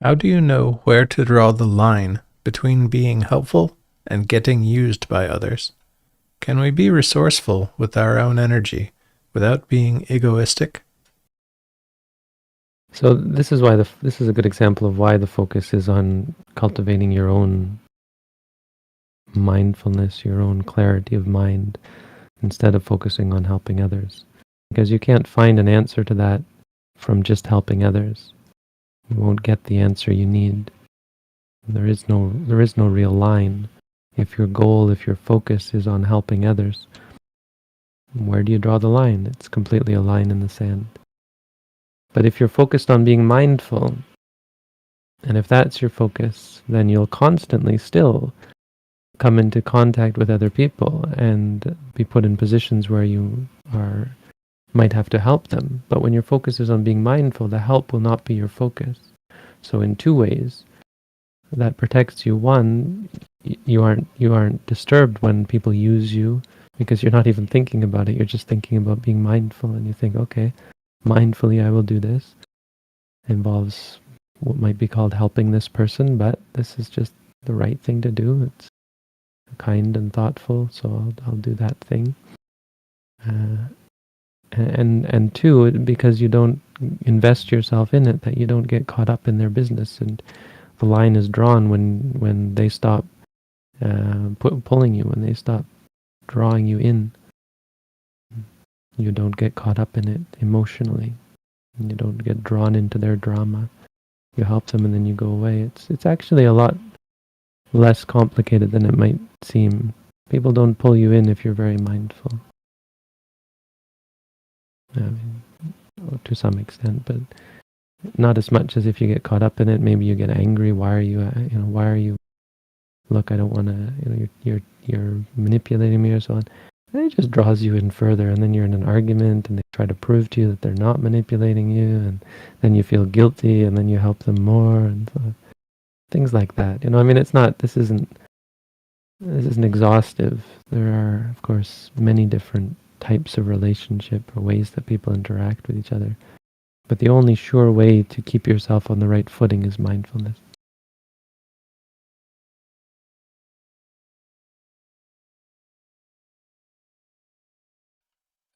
[SPEAKER 2] How do you know where to draw the line between being helpful and getting used by others? Can we be resourceful with our own energy without being egoistic?
[SPEAKER 1] So this is why this is a good example of why the focus is on cultivating your own mindfulness, your own clarity of mind, instead of focusing on helping others. Because you can't find an answer to that from just helping others. You won't get the answer you need. There is no real line. If your focus is on helping others, where do you draw the line? It's completely a line in the sand. But if you're focused on being mindful, and if that's your focus, then you'll constantly still come into contact with other people and be put in positions where you might have to help them. But when your focus is on being mindful, the help will not be your focus. So in two ways, that protects you. One, you aren't disturbed when people use you, because you're not even thinking about it. You're just thinking about being mindful, and you think, okay, mindfully I will do this. It involves what might be called helping this person, but this is just the right thing to do. It's kind and thoughtful, so I'll do that thing. And two, because you don't invest yourself in it, that you don't get caught up in their business, and the line is drawn when they stop pulling you, when they stop drawing you in. You don't get caught up in it emotionally. You don't get drawn into their drama. You help them and then you go away. It's actually a lot less complicated than it might seem. People don't pull you in if you're very mindful. I mean, to some extent, but not as much as if you get caught up in it. Maybe you get angry. Why are you? Look, I don't want to. You're manipulating me or so on. And it just draws you in further, and then you're in an argument, and they try to prove to you that they're not manipulating you, and then you feel guilty, and then you help them more, and so things like that. I mean, this isn't exhaustive. There are, of course, many different types of relationship or ways that people interact with each other. But the only sure way to keep yourself on the right footing is mindfulness.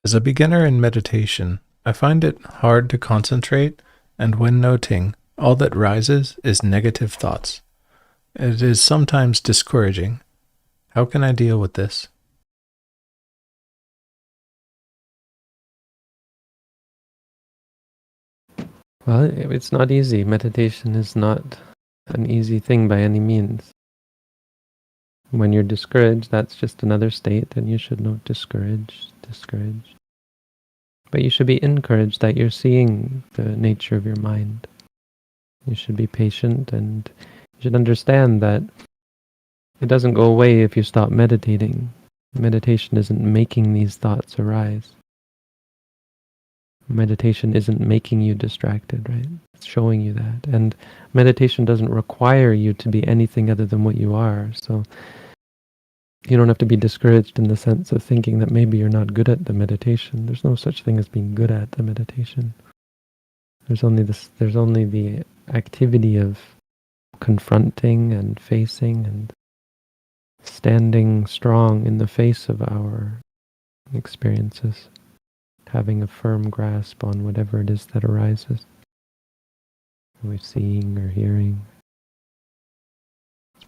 [SPEAKER 2] As a beginner in meditation, I find it hard to concentrate, and when noting, All that rises is negative thoughts. It is sometimes discouraging. How can I deal with this?
[SPEAKER 1] Well, it's not easy. Meditation is not an easy thing by any means. When you're discouraged, that's just another state, and you should not discourage. But you should be encouraged that you're seeing the nature of your mind. You should be patient, and you should understand that it doesn't go away if you stop meditating. Meditation isn't making these thoughts arise. Meditation isn't making you distracted, right? It's showing you that. And meditation doesn't require you to be anything other than what you are. So you don't have to be discouraged in the sense of thinking that maybe you're not good at the meditation. There's no such thing as being good at the meditation. There's only the activity of confronting and facing and standing strong in the face of our experiences, having a firm grasp on whatever it is that arises. We're seeing or hearing,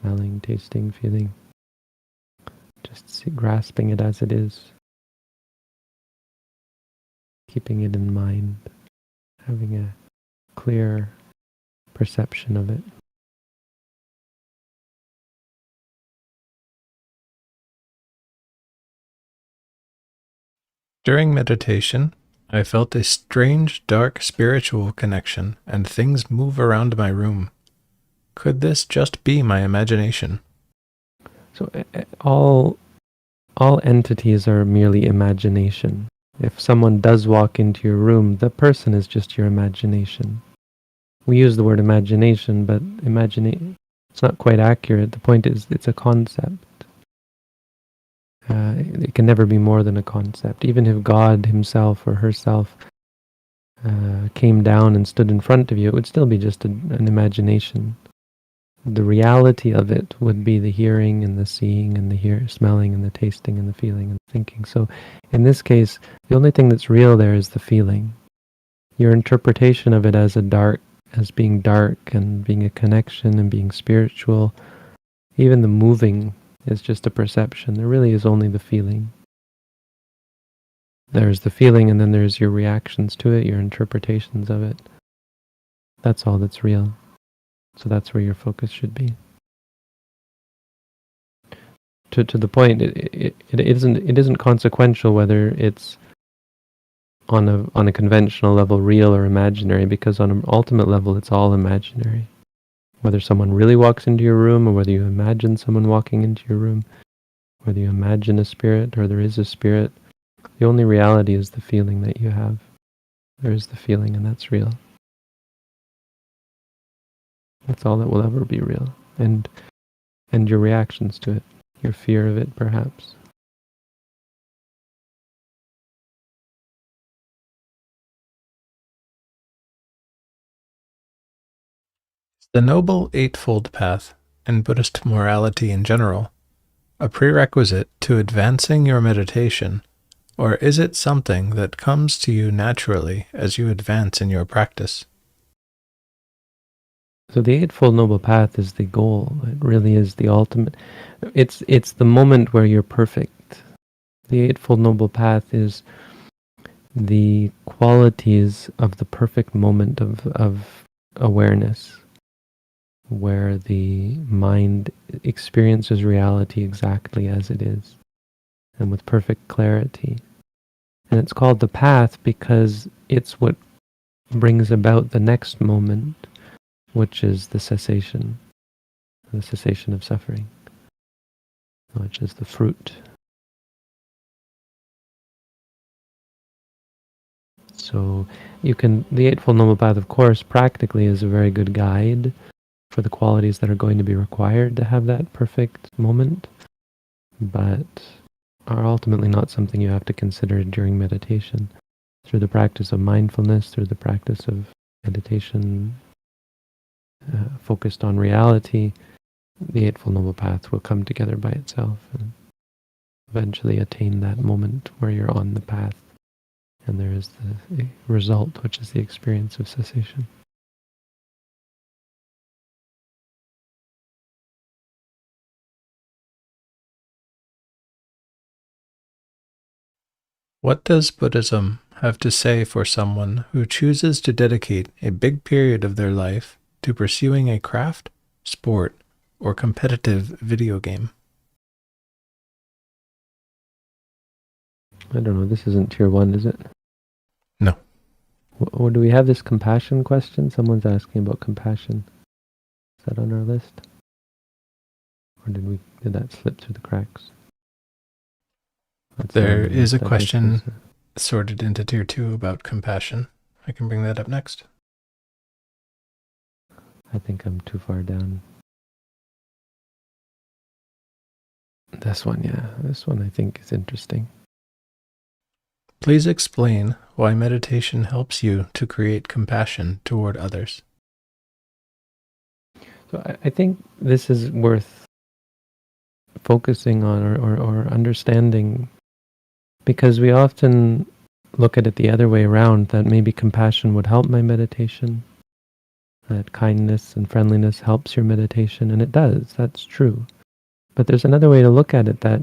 [SPEAKER 1] smelling, tasting, feeling. Just grasping it as it is, keeping it in mind, having a clear perception of it.
[SPEAKER 2] During meditation, I felt a strange, dark spiritual connection, and things move around my room. Could this just be my imagination?
[SPEAKER 1] So all entities are merely imagination. If someone does walk into your room, the person is just your imagination. We use the word imagination, but it's not quite accurate. The point is, it's a concept. It can never be more than a concept. Even if God himself or herself came down and stood in front of you, it would still be just an imagination. The reality of it would be the hearing and the seeing and the smelling and the tasting and the feeling and thinking. So in this case, the only thing that's real there is the feeling. Your interpretation of it as being dark and being a connection and being spiritual, even the moving is just a perception. There really is only the feeling. There's the feeling, and then there's your reactions to it, your interpretations of it. That's all that's real. So that's where your focus should be. To the point, it isn't consequential whether it's on a conventional level real or imaginary, because on an ultimate level it's all imaginary. Whether someone really walks into your room, or whether you imagine someone walking into your room, whether you imagine a spirit or there is a spirit, the only reality is the feeling that you have. There is the feeling, and that's real. That's all that will ever be real. And your reactions to it, your fear of it, perhaps.
[SPEAKER 2] The Noble Eightfold Path, and Buddhist morality in general, a prerequisite to advancing your meditation, or is it something that comes to you naturally as you advance in your practice?
[SPEAKER 1] So the Eightfold Noble Path is the goal. It really is the ultimate. It's the moment where you're perfect. The Eightfold Noble Path is the qualities of the perfect moment of awareness, where the mind experiences reality exactly as it is, and with perfect clarity. And it's called the path because it's what brings about the next moment, which is the cessation of suffering, which is the fruit. So the Eightfold Noble Path, of course, practically is a very good guide for the qualities that are going to be required to have that perfect moment, but are ultimately not something you have to consider during meditation. Through the practice of mindfulness, through the practice of meditation focused on reality, the Eightfold Noble Path will come together by itself and eventually attain that moment where you're on the path and there is the result, which is the experience of cessation.
[SPEAKER 2] What does Buddhism have to say for someone who chooses to dedicate a big period of their life to pursuing a craft, sport, or competitive video game?
[SPEAKER 1] I don't know, this isn't tier 1, is it?
[SPEAKER 2] No.
[SPEAKER 1] Or do we have this compassion question? Someone's asking about compassion. Is that on our list? Or did that slip through the cracks?
[SPEAKER 2] There is a question sorted into tier 2 about compassion. I can bring that up next.
[SPEAKER 1] I think I'm too far down. This one, yeah. This one I think is interesting.
[SPEAKER 2] Please explain why meditation helps you to create compassion toward others.
[SPEAKER 1] So I think this is worth focusing on or understanding, because we often look at it the other way around, that maybe compassion would help my meditation, that kindness and friendliness helps your meditation, and it does, that's true. But there's another way to look at it, that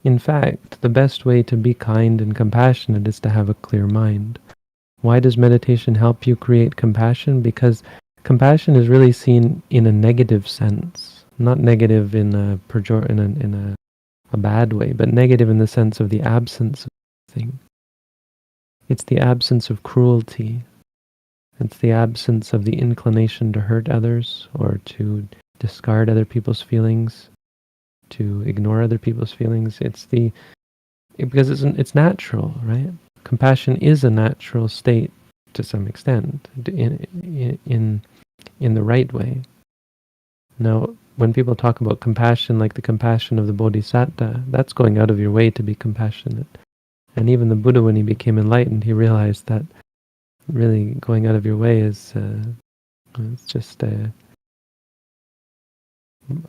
[SPEAKER 1] in fact, the best way to be kind and compassionate is to have a clear mind. Why does meditation help you create compassion? Because compassion is really seen in a negative sense, not negative in a bad way, but negative in the sense of the absence of thing. It's the absence of cruelty. It's the absence of the inclination to hurt others or to discard other people's feelings, to ignore other people's feelings. Because it's natural, right? Compassion is a natural state to some extent, in the right way. Now, when people talk about compassion, like the compassion of the Bodhisattva, that's going out of your way to be compassionate. And even the Buddha, when he became enlightened, he realized that really going out of your way is it's just a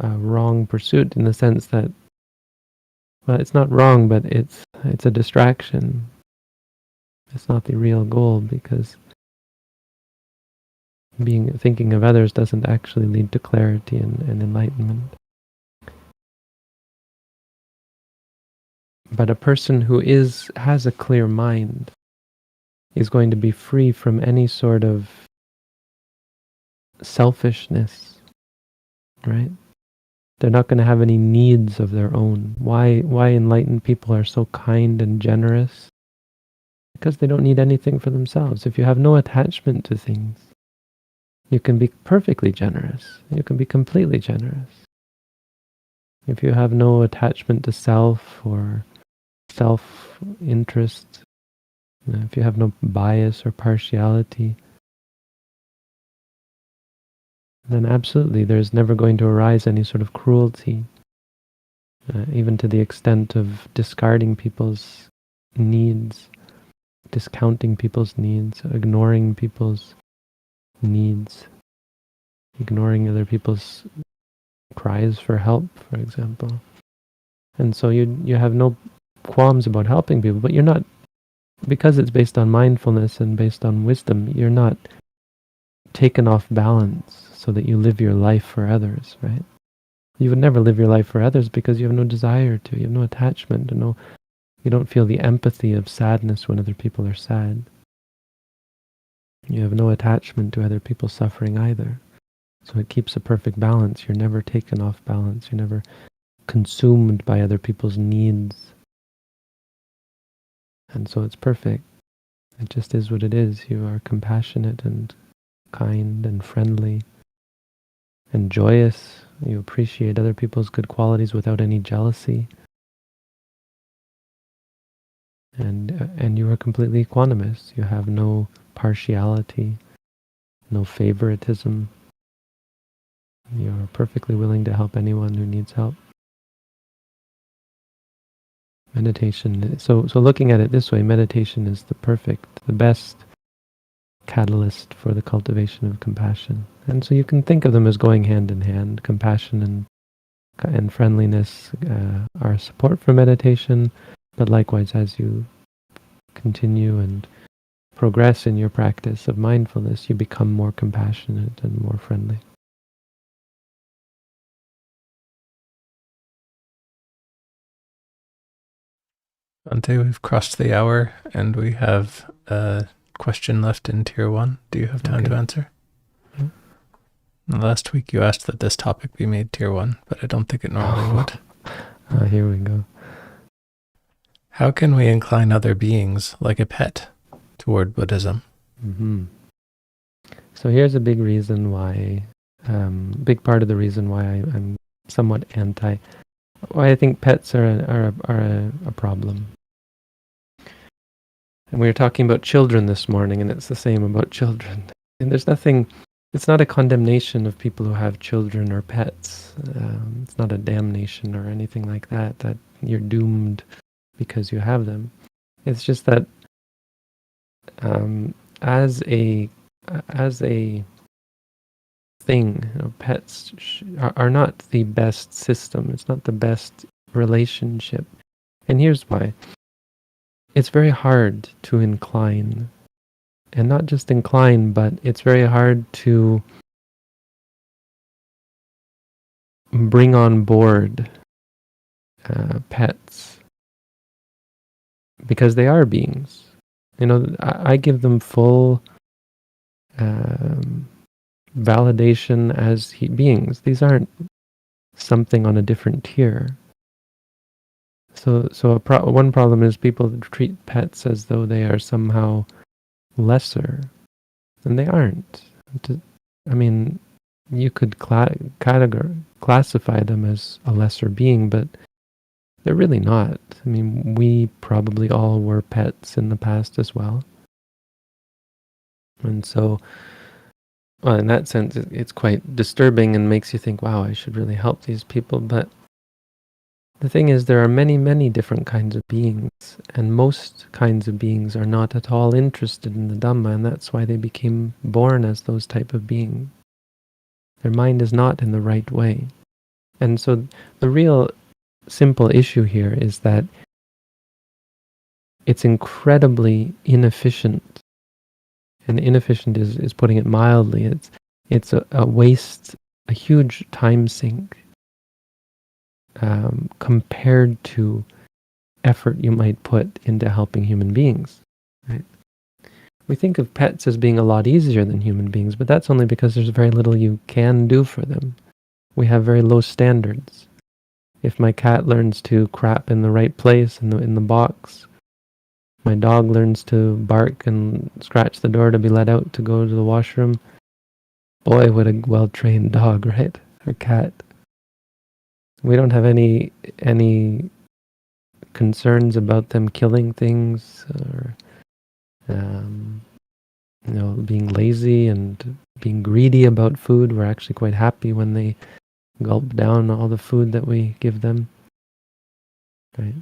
[SPEAKER 1] wrong pursuit, in the sense that, well, it's not wrong, but it's a distraction. It's not the real goal, because thinking of others doesn't actually lead to clarity and enlightenment. But a person who has a clear mind is going to be free from any sort of selfishness, right? They're not going to have any needs of their own. Why enlightened people are so kind and generous? Because they don't need anything for themselves. If you have no attachment to things, you can be perfectly generous. You can be completely generous. If you have no attachment to self or self-interest, if you have no bias or partiality, then absolutely there's never going to arise any sort of cruelty, even to the extent of discarding people's needs, discounting people's needs, ignoring people's needs, ignoring other people's cries for help, for example. And so you have no qualms about helping people, but you're not, because it's based on mindfulness and based on wisdom, you're not taken off balance so that you live your life for others, right? You would never live your life for others because you have no desire to, you have no attachment, you don't feel the empathy of sadness when other people are sad. You have no attachment to other people's suffering either. So it keeps a perfect balance. You're never taken off balance. You're never consumed by other people's needs. And so it's perfect. It just is what it is. You are compassionate and kind and friendly and joyous. You appreciate other people's good qualities without any jealousy. And you are completely equanimous. You have no partiality, no favoritism. You're perfectly willing to help anyone who needs help. Meditation, so looking at it this way, meditation is the best catalyst for the cultivation of compassion. And so you can think of them as going hand in hand. Compassion and friendliness are support for meditation, but likewise, as you continue and progress in your practice of mindfulness, you become more compassionate and more friendly.
[SPEAKER 2] Ante, we've crossed the hour and we have a question left in tier 1. Do you have time to answer?
[SPEAKER 1] Mm.
[SPEAKER 2] Last week you asked that this topic be made tier 1, but I don't think it normally would.
[SPEAKER 1] Here we go.
[SPEAKER 2] How can we incline other beings, like a pet, toward Buddhism?
[SPEAKER 1] Mm-hmm. So here's a big reason why, big part of the reason why I'm somewhat anti, why I think pets are a problem. And we were talking about children this morning, and it's the same about children. And there's nothing, it's not a condemnation of people who have children or pets. It's not a damnation or anything like that, that you're doomed because you have them. It's just that as a thing, pets are not the best system. It's not the best relationship. And here's why. It's very hard to incline. And not just incline, but it's very hard to bring on board pets. Because they are beings. I give them full validation as beings. These aren't something on a different tier. So one problem is people treat pets as though they are somehow lesser, and they aren't. I mean, you could classify them as a lesser being, but they're really not. I mean, we probably all were pets in the past as well. And so, well, in that sense, it's quite disturbing and makes you think, wow, I should really help these people. But the thing is, there are many, many different kinds of beings, and most kinds of beings are not at all interested in the Dhamma, and that's why they became born as those type of beings. Their mind is not in the right way. And so the real simple issue here is that it's incredibly inefficient. And inefficient is putting it mildly. It's a waste, a huge time sink compared to effort you might put into helping human beings. Right? We think of pets as being a lot easier than human beings, but that's only because there's very little you can do for them. We have very low standards. If my cat learns to crap in the right place in the box, my dog learns to bark and scratch the door to be let out to go to the washroom. Boy, what a well-trained dog, right? Or cat. We don't have any concerns about them killing things or being lazy and being greedy about food. We're actually quite happy when they gulp down all the food that we give them. Right?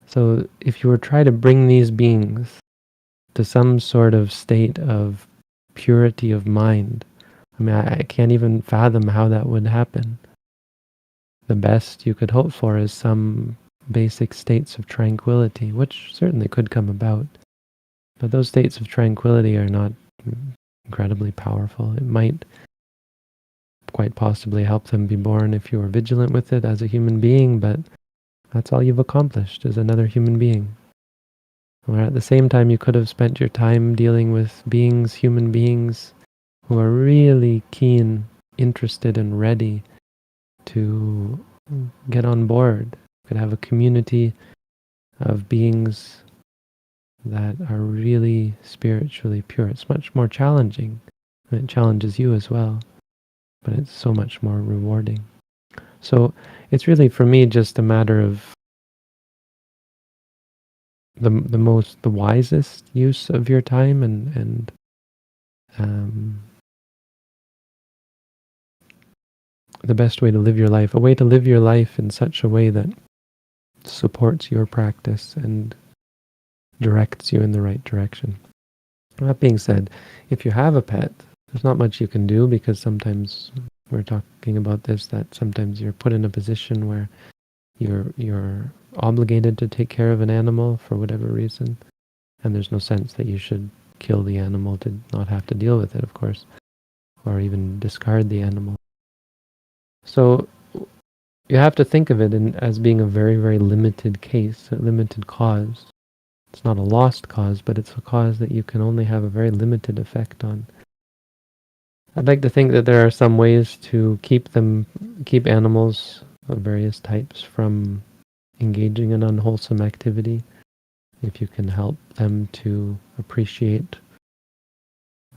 [SPEAKER 1] So if you were trying to bring these beings to some sort of state of purity of mind, I mean, I can't even fathom how that would happen. The best you could hope for is some basic states of tranquility, which certainly could come about. But those states of tranquility are not incredibly powerful. It might quite possibly help them be born if you were vigilant with it as a human being, but that's all you've accomplished is another human being. Or at the same time, you could have spent your time dealing with beings, human beings, who are really keen, interested, and ready to get on board. You could have a community of beings that are really spiritually pure. It's much more challenging, and it challenges you as well, but it's so much more rewarding. So it's really, for me, just a matter of the wisest use of your time and the best way to live your life, a way to live your life in such a way that supports your practice and directs you in the right direction. That being said, if you have a pet, there's not much you can do, because sometimes we're talking about this, that sometimes you're put in a position where you're obligated to take care of an animal for whatever reason, and there's no sense that you should kill the animal to not have to deal with it, of course, or even discard the animal. So you have to think of it as being a very, very limited case, a limited cause. It's not a lost cause, but it's a cause that you can only have a very limited effect on. I'd like to think that there are some ways to keep animals of various types from engaging in unwholesome activity. If you can help them to appreciate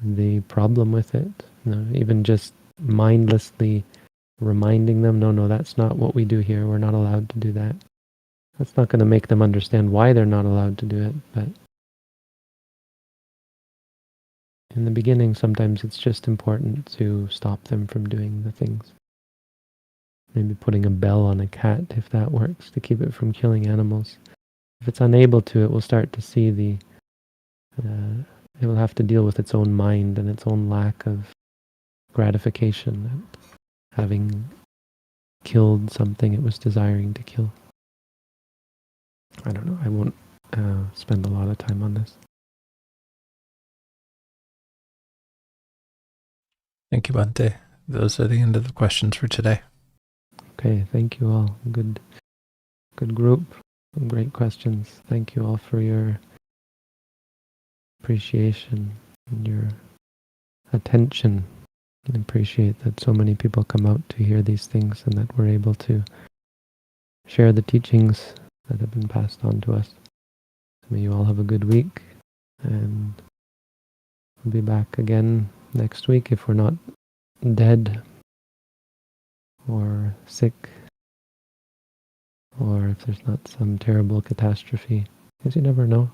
[SPEAKER 1] the problem with it, even just mindlessly reminding them, no, that's not what we do here. We're not allowed to do that. That's not going to make them understand why they're not allowed to do it, but in the beginning, sometimes it's just important to stop them from doing the things. Maybe putting a bell on a cat, if that works, to keep it from killing animals. If it's unable to, it will start to see it will have to deal with its own mind and its own lack of gratification at having killed something it was desiring to kill. I don't know, I won't spend a lot of time on this.
[SPEAKER 2] Thank you, Bhante. Those are the end of the questions for today.
[SPEAKER 1] Okay, thank you all. Good group. Great questions. Thank you all for your appreciation and your attention. I appreciate that so many people come out to hear these things and that we're able to share the teachings that have been passed on to us. May you all have a good week, and we'll be back again next week if we're not dead or sick, or if there's not some terrible catastrophe, because you never know.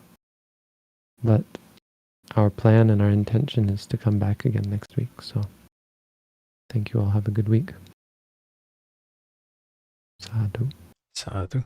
[SPEAKER 1] But our plan and our intention is to come back again next week. So thank you all. Have a good week. Sadhu.
[SPEAKER 2] Sadhu.